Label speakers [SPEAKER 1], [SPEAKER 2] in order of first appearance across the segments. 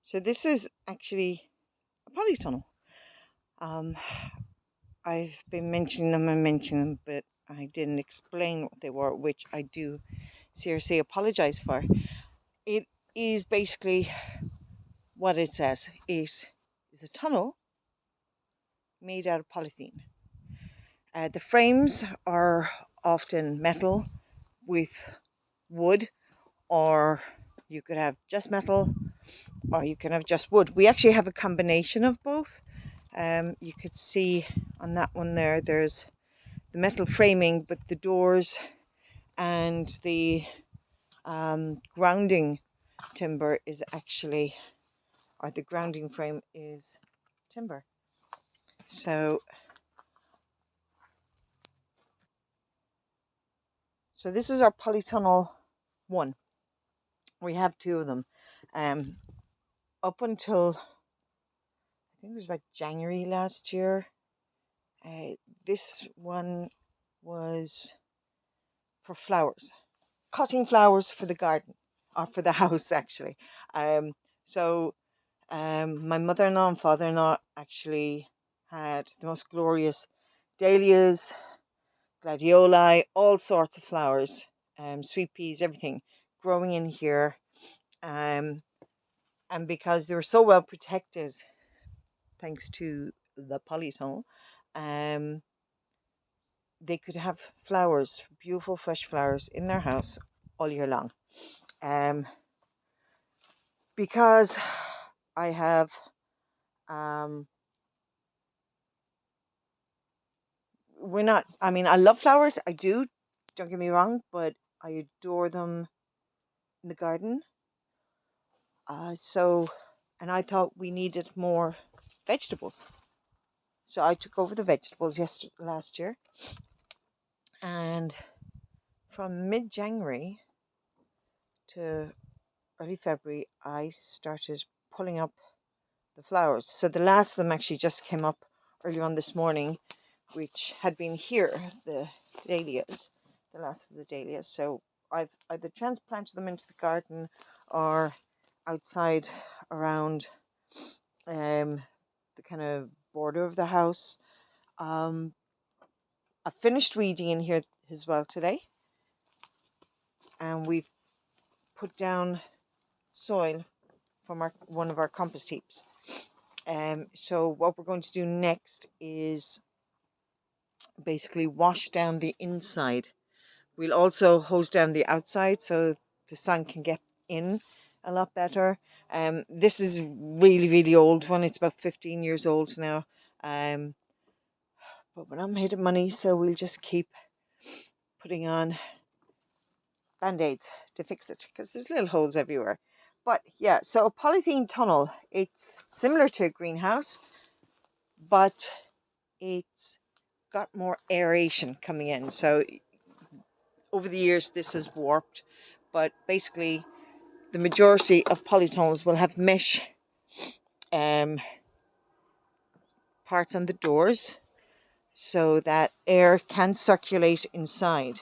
[SPEAKER 1] So this is actually a polytunnel. Um, I've been mentioning them, but I didn't explain what they were, which I do seriously apologize for. It is basically what it says. It is a tunnel made out of polythene. The frames are often metal with wood, or you could have just metal, or you can have just wood. We actually have a combination of both. You could see on that one there, there's the metal framing, but the doors and the grounding timber is actually, or the grounding frame is timber. So this is our polytunnel one. We have two of them. Up until I think it was about January last year. This one was for flowers, cutting flowers for the garden or for the house actually. Um, so my mother-in-law and father-in-law actually had the most glorious dahlias, gladioli, all sorts of flowers, sweet peas, everything growing in here. And because they were so well protected, thanks to the polytunnel, um, they could have flowers, beautiful fresh flowers in their house all year long. Because I have we're not I mean, I love flowers, I do, don't get me wrong, but I adore them in the garden. So and I thought we needed more vegetables. So I took over the vegetables last year, and from mid-January to early February I started pulling up the flowers. So the last of them actually just came up earlier on this morning, which had been here, the dahlias, the last of the dahlias. So I've either transplanted them into the garden or outside around the kind of border of the house. I finished weeding in here as well today, and we've put down soil from one of our compost heaps. So what we're going to do next is basically wash down the inside. We'll also hose down the outside so the sun can get in a lot better. This is really old one. It's about 15 years old now. But we're not made of money, so we'll just keep putting on band-aids to fix it because there's little holes everywhere. But yeah, so a polythene tunnel, it's similar to a greenhouse, but it's got more aeration coming in. So over the years this has warped, but basically the majority of polytunnels will have mesh parts on the doors so that air can circulate inside.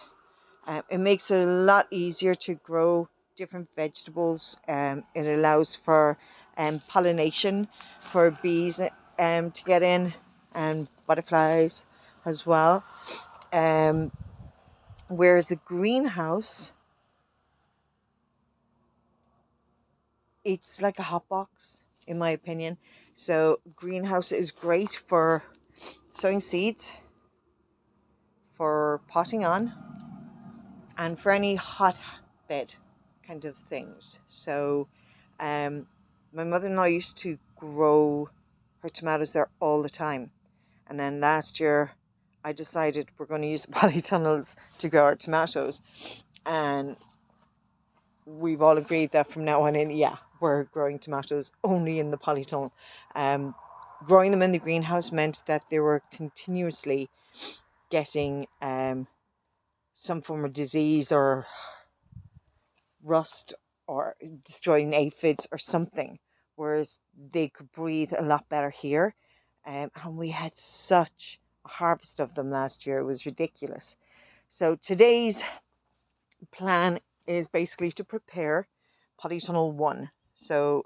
[SPEAKER 1] It makes it a lot easier to grow different vegetables. It allows for pollination for bees to get in, and butterflies as well. Whereas the greenhouse, it's like a hot box, in my opinion. So greenhouse is great for sowing seeds, for potting on, and for any hotbed kind of things. So my mother-in-law used to grow her tomatoes there all the time, and then last year I decided we're going to use the polytunnels to grow our tomatoes, and we've all agreed that from now on in, yeah, we're growing tomatoes only in the polytunnel. Growing them in the greenhouse meant that they were continuously getting some form of disease or rust or destroying aphids or something, whereas they could breathe a lot better here. And we had such a harvest of them last year, it was ridiculous. So today's plan is basically to prepare polytunnel 1. So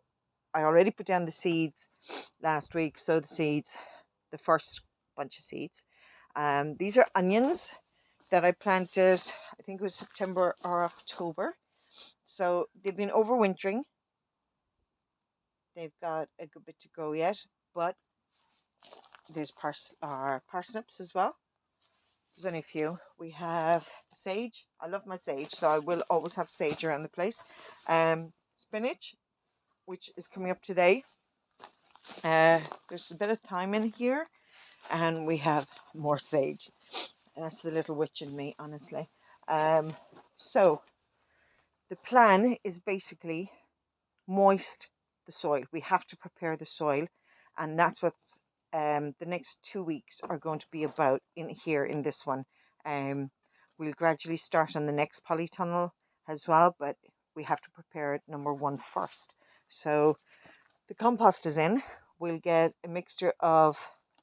[SPEAKER 1] I already put down the seeds last week. Sowed the seeds, the first bunch of seeds. These are onions that I planted, I think it was September or October. So they've been overwintering. They've got a good bit to go yet, but there's parsnips as well. There's only a few. We have sage. I love my sage, so I will always have sage around the place. Spinach, which is coming up today. There's a bit of thyme in here, and we have more sage. That's the little witch in me, honestly. So the plan is basically moist the soil. We have to prepare the soil, and that's what's the next 2 weeks are going to be about in here in this one. We'll gradually start on the next polytunnel as well, but we have to prepare it number one first. So the compost is in. We'll get a mixture of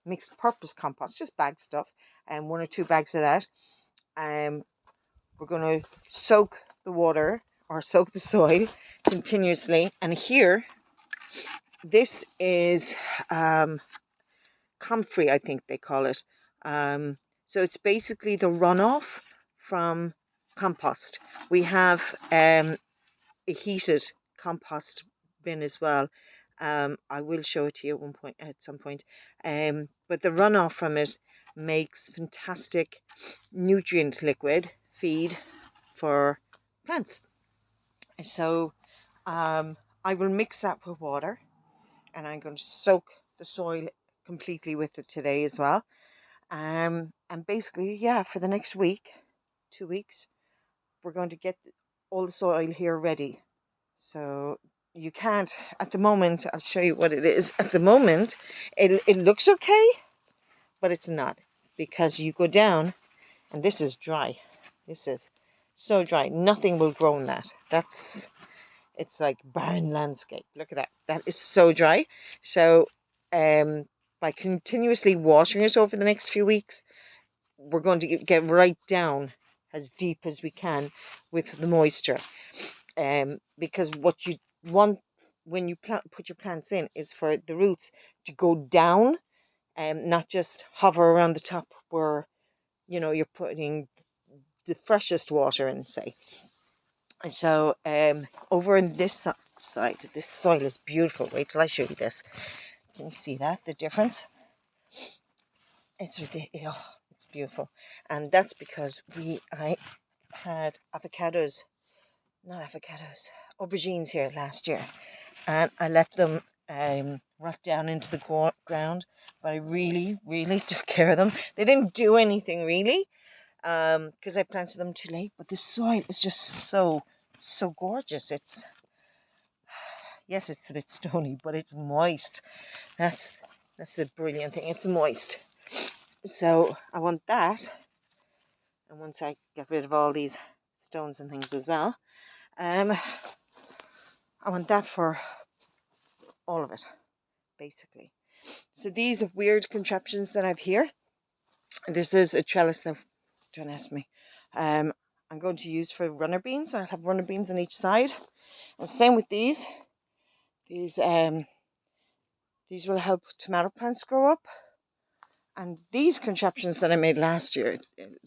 [SPEAKER 1] mixed purpose compost, just bag stuff, and 1 or 2 bags of that. We're going to soak the water or soak the soil continuously. And here, this is comfrey, I think they call it. So it's basically the runoff from compost. We have a heated compost bin as well. I will show it to you at some point. But the runoff from it makes fantastic nutrient liquid feed for plants. So I will mix that with water, and I'm going to soak the soil completely with it today as well. And basically, yeah, for the next week, 2 weeks, we're going to get all the soil here ready. So you can't, at the moment, I'll show you what it is. At the moment, it looks okay, but it's not, because you go down and this is dry. This is so dry. Nothing will grow in that. It's like barren landscape. Look at that. That is so dry. So by continuously watering it over the next few weeks, we're going to get right down as deep as we can with the moisture. Because what you want when you put your plants in is for the roots to go down and not just hover around the top where you're putting the freshest water in, say. So over in this side, this soil is beautiful. Wait till I show you this. Can you see that, the difference? It's ridiculous. Oh, it's beautiful. And that's because I had aubergines here last year, and I let them rot down into the ground, but I really, really took care of them. They didn't do anything really, because I planted them too late, but the soil is just so gorgeous. Yes, it's a bit stony, but it's moist. That's the brilliant thing. It's moist. So I want that, and once I get rid of all these stones and things as well, I want that for all of it, basically. So these weird contraptions that I've here, this is a trellis that, don't ask me, I'm going to use for runner beans. I'll have runner beans on each side. And same with these. These will help tomato plants grow up. And these contraptions that I made last year,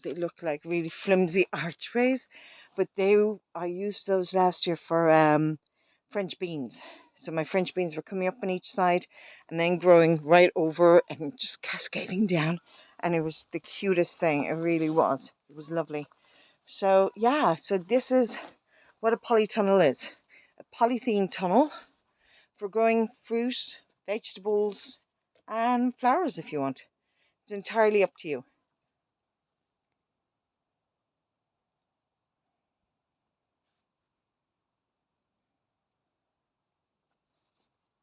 [SPEAKER 1] they look like really flimsy archways, but I used those last year for French beans. So my French beans were coming up on each side and then growing right over and just cascading down. And it was the cutest thing. It really was. It was lovely. So yeah, so this is what a polytunnel is. A polythene tunnel for growing fruit, vegetables, and flowers if you want. It's entirely up to you.